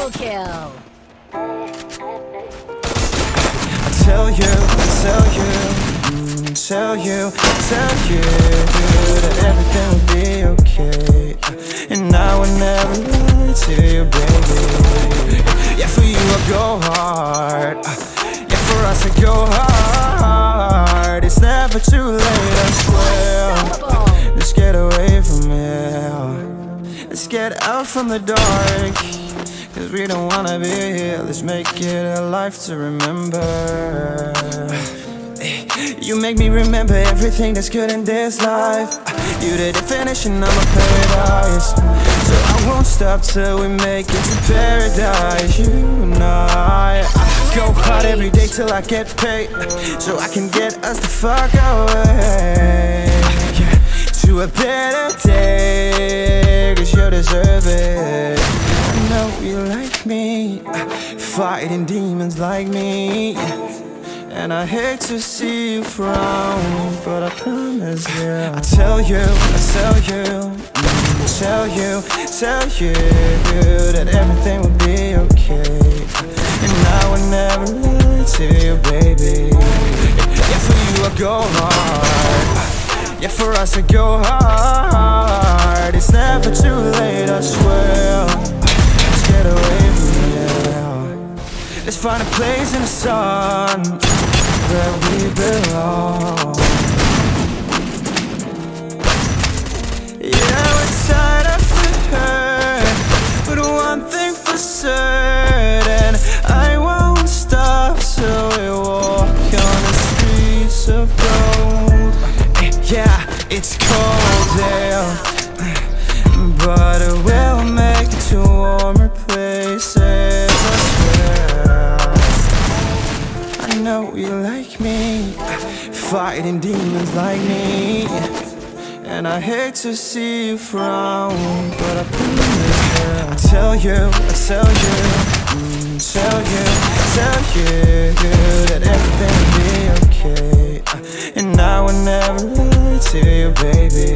Triple kill. I tell you that everything will be okay, and I will never lie to you, baby. Yeah, for you I go hard. Yeah, for us I go hard. It's never too late, I swear. Let's get away from here. Let's get out from the dark, 'cause we don't wanna be here. Let's make it a life to remember. You make me remember everything that's good in this life. You the definition of my paradise, so I won't stop till we make it to paradise. You and I go hard every day till I get paid, so I can get us the fuck away, yeah, to a better day, 'cause you deserve it. I know you like me, fighting demons like me, and I hate to see you frown, but I promise you, I tell you that everything will be okay, and I will never lie to you, baby. Yeah, for you I go hard. Yeah, for us I go hard. It's never too late, I swear. Let's get away from here. Let's find a place in the sun where we belong. Yeah, we're tired of the hurt, but one thing for certain, I won't stop till we walk on the streets of gold. Yeah, it's cold there, but we'll make it to warmer places, I swear. I know you like me, fighting demons like me, and I hate to see you frown, but I promise you, I tell you that everything will be okay, and I will never lie to you, baby.